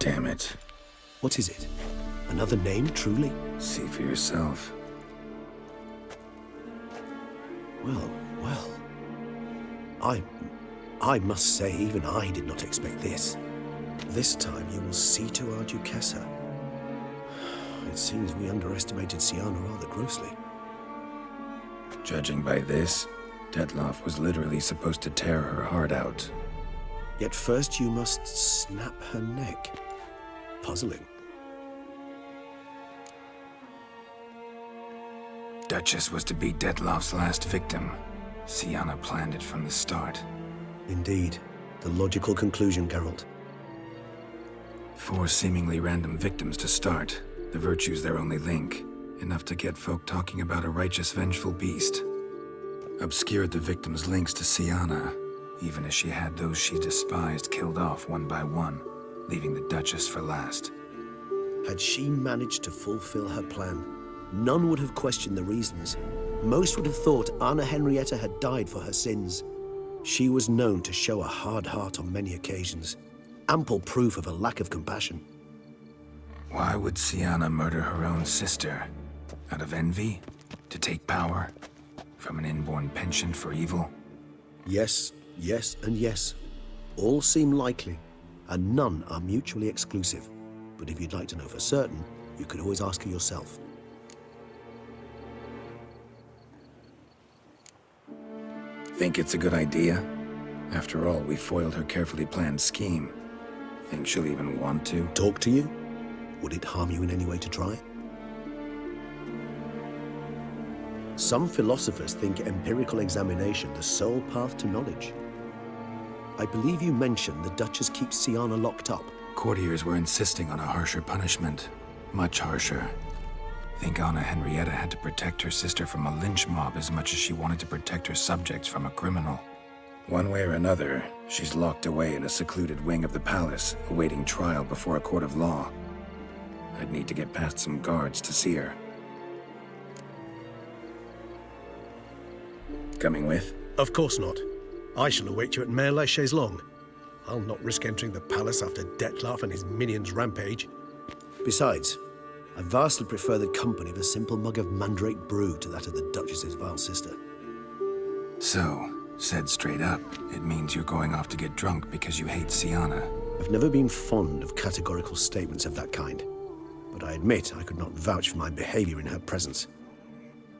Damn it. What is it? Another name, truly? See for yourself. Well. I must say, even I did not expect this. This time you will see to our Duchessa. It seems we underestimated Sienna rather grossly. Judging by this, Detloff was literally supposed to tear her heart out. Yet first you must snap her neck. Puzzling. Duchess was to be Detloff's last victim. Sienna planned it from the start. Indeed. The logical conclusion, Geralt. 4 seemingly random victims to start. The virtue's their only link. Enough to get folk talking about a righteous, vengeful beast. Obscured the victims' links to Sienna, even as she had those she despised killed off one by one, leaving the Duchess for last. Had she managed to fulfill her plan, none would have questioned the reasons. Most would have thought Anna Henrietta had died for her sins. She was known to show a hard heart on many occasions. Ample proof of a lack of compassion. Why would Sienna murder her own sister? Out of envy? To take power? From an inborn penchant for evil? Yes, and yes. All seem likely, and none are mutually exclusive. But if you'd like to know for certain, you could always ask her yourself. Think it's a good idea? After all, we foiled her carefully planned scheme. Think she'll even want to? Talk to you? Would it harm you in any way to try? Some philosophers think empirical examination the sole path to knowledge. I believe you mentioned the Duchess keeps Sienna locked up. Courtiers were insisting on a harsher punishment. Much harsher. Think Anna Henrietta had to protect her sister from a lynch mob as much as she wanted to protect her subjects from a criminal. One way or another, she's locked away in a secluded wing of the palace, awaiting trial before a court of law. I'd need to get past some guards to see her. Coming with? Of course not. I shall await you at Mare la Chaise-Longue. I'll not risk entering the palace after Detloff and his minions rampage. Besides, I vastly prefer the company of a simple mug of mandrake brew to that of the Duchess's vile sister. So, said straight up, it means you're going off to get drunk because you hate Sienna. I've never been fond of categorical statements of that kind, but I admit I could not vouch for my behavior in her presence.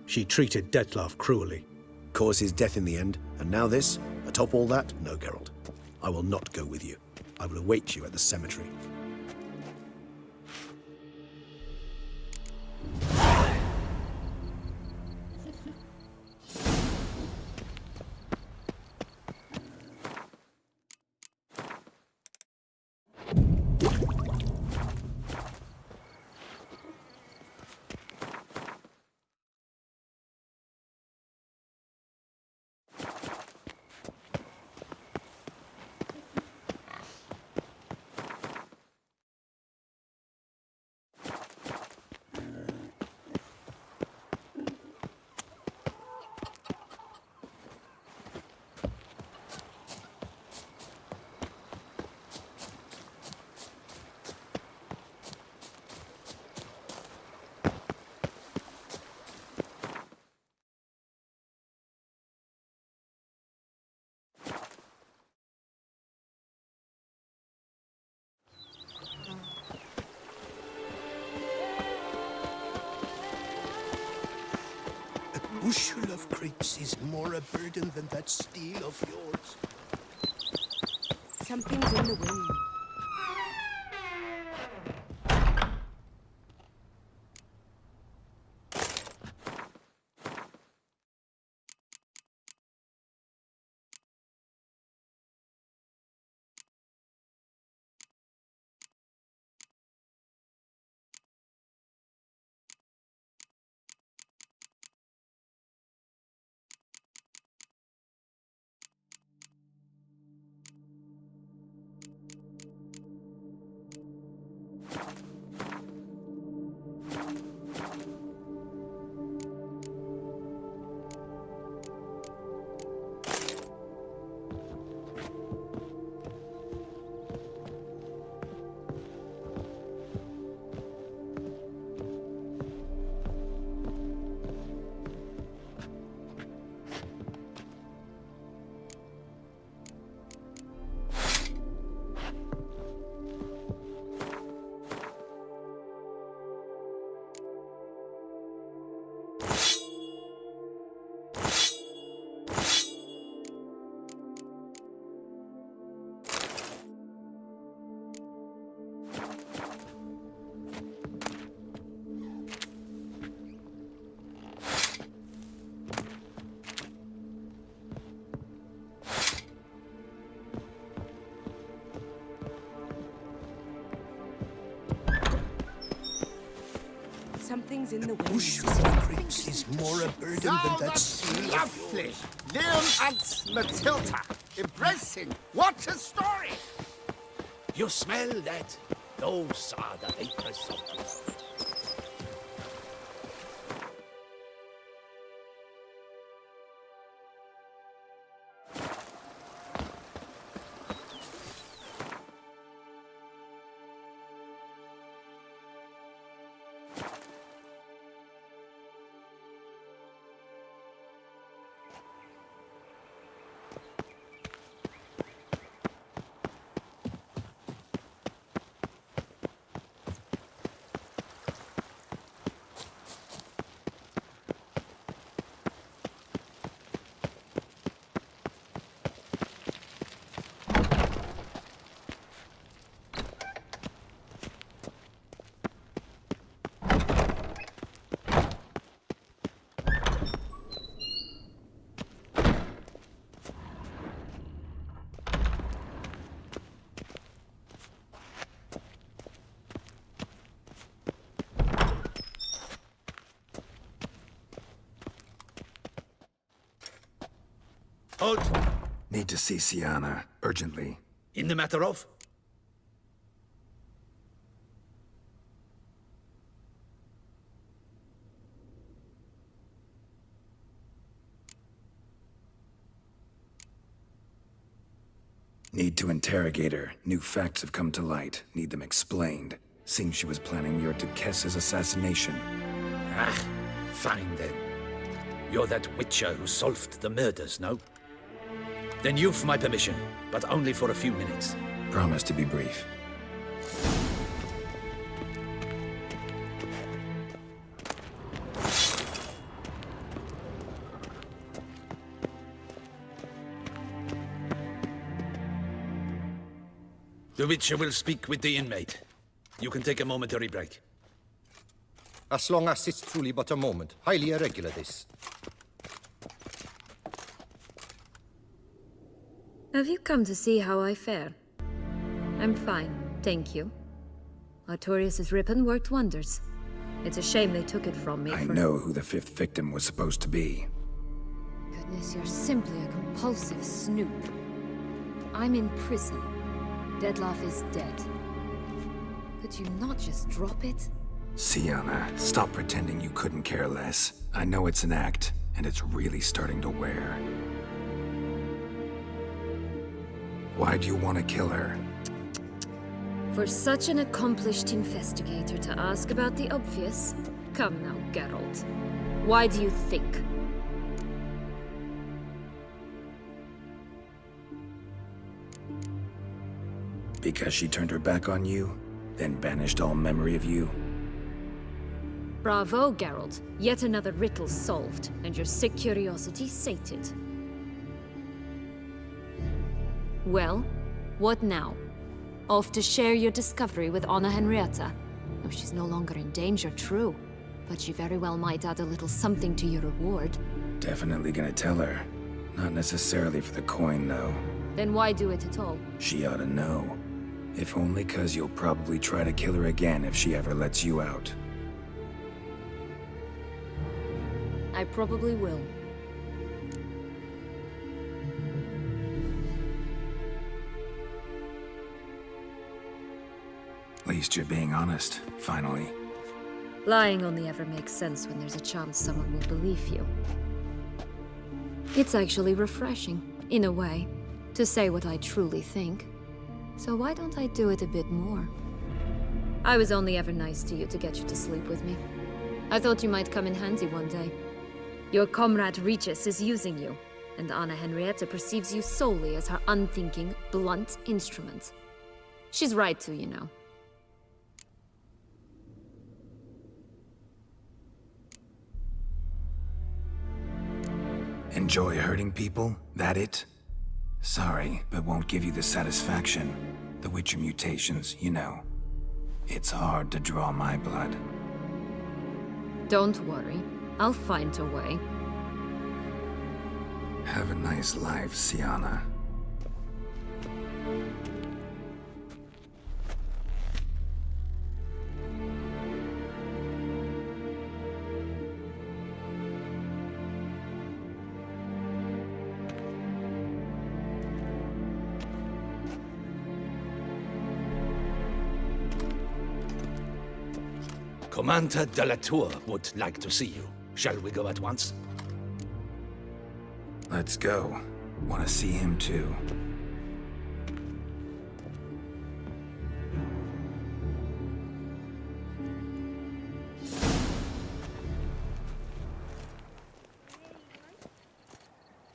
She treated Detloff cruelly, caused his death in the end, and now this? Atop all that? No, Geralt. I will not go with you. I will await you at the cemetery. A bushel of grapes is more a burden than that steel of yours. Something's in the wind. things in the way. Bushel of grapes is more a burden than that steel. Lovely! Liam and Matilda, embracing. What a story! You smell that? Those are the vapors of the... Halt! Need to see Sienna, urgently. In the matter of? Need to interrogate her. New facts have come to light. Need them explained. Seems she was planning Muir to Kess's assassination. Ah, fine then. You're that witcher who solved the murders, no? Then you've my permission, but only for a few minutes. Promise to be brief. The witcher will speak with the inmate. You can take a momentary break. As long as it's truly but a moment. Highly irregular, this. Have you come to see how I fare? I'm fine, thank you. Artorius' ribbon worked wonders. It's a shame they took it from me I know who the fifth victim was supposed to be. Goodness, you're simply a compulsive snoop. I'm in prison. Dettlaff is dead. Could you not just drop it? Sienna, stop pretending you couldn't care less. I know it's an act, and it's really starting to wear. Why do you want to kill her? For such an accomplished investigator to ask about the obvious? Come now, Geralt. Why do you think? Because she turned her back on you, then banished all memory of you? Bravo, Geralt. Yet another riddle solved, and your sick curiosity sated. Well, what now? Off to share your discovery with Anna Henrietta? Oh, she's no longer in danger, true. But she very well might add a little something to your reward. Definitely gonna tell her. Not necessarily for the coin, though. Then why do it at all? She ought to know. If only 'cause you'll probably try to kill her again if she ever lets you out. I probably will. At least you're being honest, finally. Lying only ever makes sense when there's a chance someone will believe you. It's actually refreshing, in a way, to say what I truly think. So why don't I do it a bit more? I was only ever nice to you to get you to sleep with me. I thought you might come in handy one day. Your comrade Regis is using you, and Anna Henrietta perceives you solely as her unthinking, blunt instrument. She's right to, you know. Enjoy hurting people? That it? Sorry, but won't give you the satisfaction. The Witcher mutations, you know. It's hard to draw my blood. Don't worry. I'll find a way. Have a nice life, Sienna. Commander de la Tour would like to see you. Shall we go at once? Let's go. Want to see him too.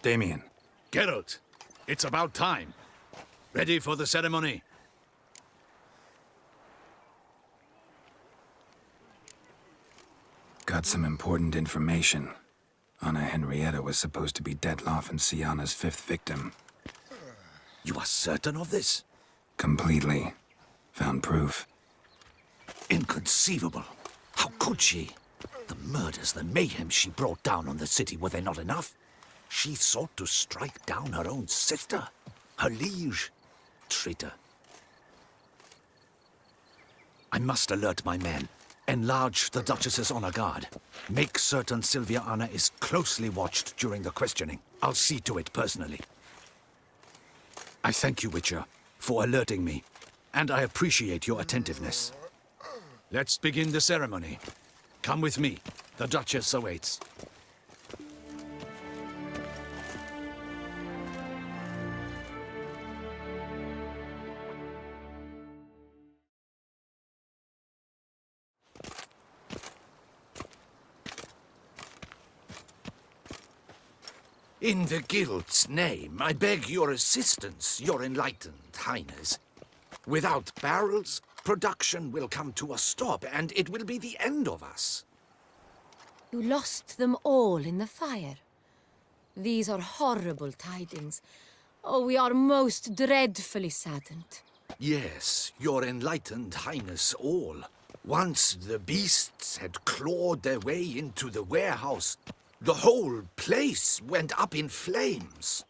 Damien. Geralt, it's about time. Ready for the ceremony? Got some important information. Anna Henrietta was supposed to be Detloff and Syanna's 5th victim. You are certain of this? Completely. Found proof. Inconceivable. How could she? The murders, the mayhem she brought down on the city, were they not enough? She sought to strike down her own sister, her liege. Traitor. I must alert my men. Enlarge the Duchess's honor guard. Make certain Sylvia Anna is closely watched during the questioning. I'll see to it personally. I thank you, Witcher, for alerting me, and I appreciate your attentiveness. Let's begin the ceremony. Come with me. The Duchess awaits. In the Guild's name, I beg your assistance, your enlightened highness. Without barrels, production will come to a stop, and it will be the end of us. You lost them all in the fire. These are horrible tidings. Oh, we are most dreadfully saddened. Yes, your enlightened highness all. Once the beasts had clawed their way into the warehouse, the whole place went up in flames.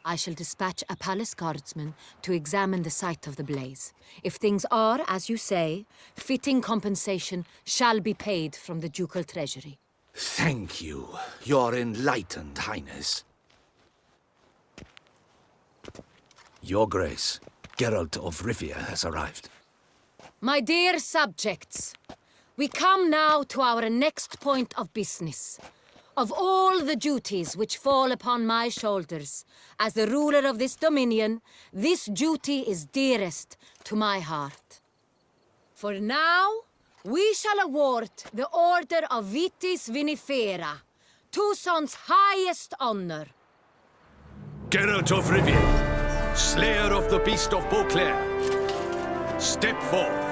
I shall dispatch a palace guardsman to examine the site of the blaze. If things are, as you say, fitting compensation shall be paid from the ducal treasury. Thank you, your enlightened highness. Your Grace, Geralt of Rivia has arrived. My dear subjects, we come now to our next point of business. Of all the duties which fall upon my shoulders, as the ruler of this dominion, this duty is dearest to my heart. For now, we shall award the Order of Vitis Vinifera, Tucson's highest honor. Geralt of Rivia, slayer of the beast of Beauclair, step forth.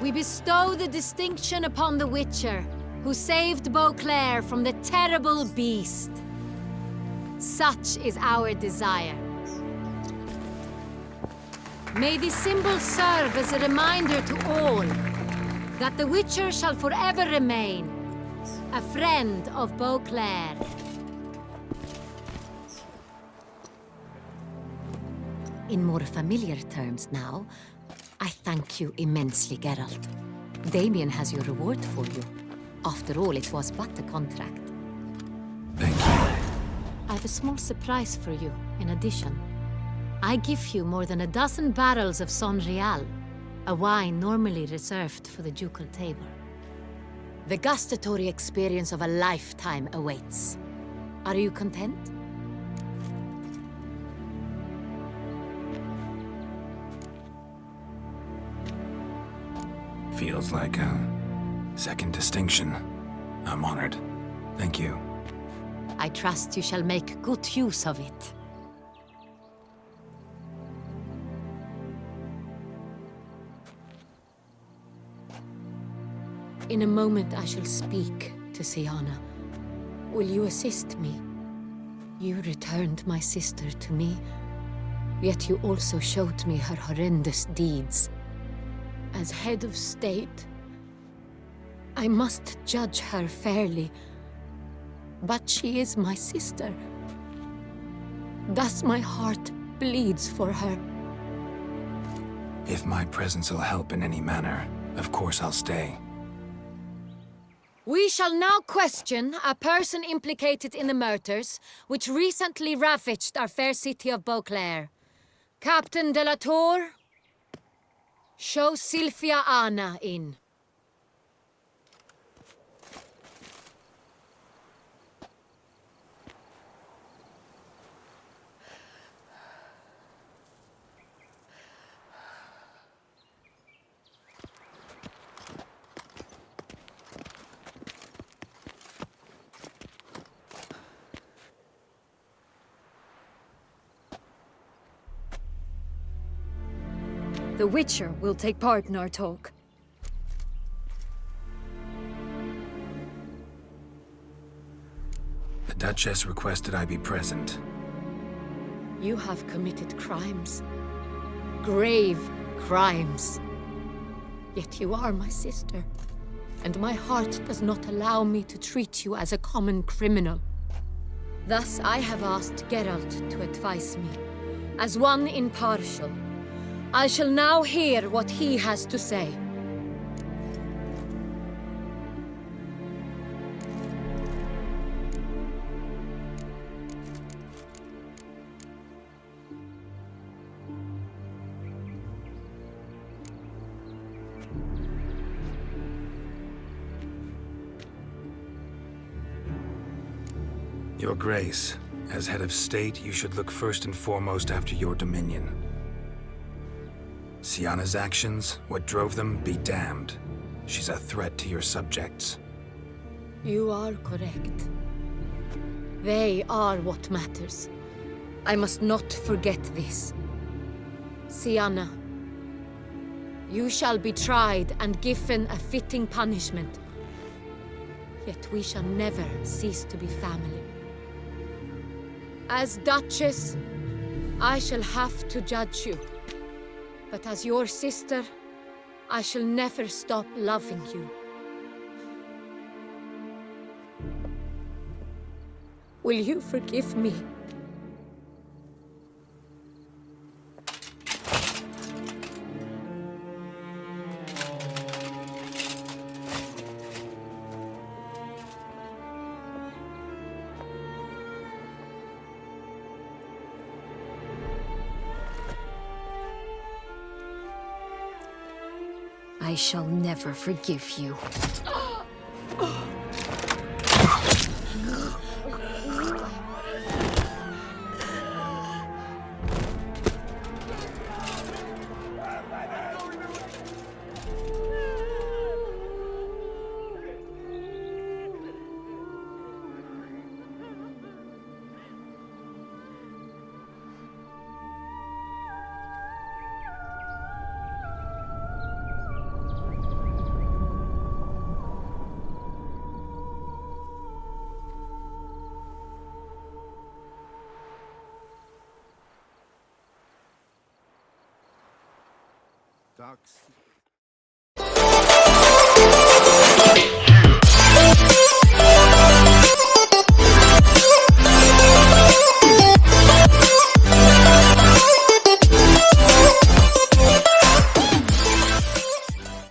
We bestow the distinction upon the Witcher, who saved Beauclair from the terrible beast. Such is our desire. May this symbol serve as a reminder to all that the Witcher shall forever remain a friend of Beauclair. In more familiar terms now, I thank you immensely, Geralt. Damien has your reward for you. After all, it was but a contract. Thank you. I have a small surprise for you, in addition. I give you more than a dozen barrels of Son Real, a wine normally reserved for the ducal table. The gustatory experience of a lifetime awaits. Are you content? Feels like a second distinction. I'm honored. Thank you. I trust you shall make good use of it. In a moment I shall speak to Syanna. Will you assist me? You returned my sister to me, yet you also showed me her horrendous deeds. As head of state, I must judge her fairly, but she is my sister. Thus my heart bleeds for her. If my presence will help in any manner, of course I'll stay. We shall now question a person implicated in the murders which recently ravaged our fair city of Beauclair. Captain de la Tour, show Sylvia Anna in. The Witcher will take part in our talk. The Duchess requested I be present. You have committed crimes. Grave crimes. Yet you are my sister, and my heart does not allow me to treat you as a common criminal. Thus I have asked Geralt to advise me, as one impartial. I shall now hear what he has to say. Your Grace, as head of state, you should look first and foremost after your dominion. Syanna's actions, what drove them, be damned. She's a threat to your subjects. You are correct. They are what matters. I must not forget this. Syanna, you shall be tried and given a fitting punishment. Yet we shall never cease to be family. As Duchess, I shall have to judge you. But as your sister, I shall never stop loving you. Will you forgive me? I shall never forgive you. Ducks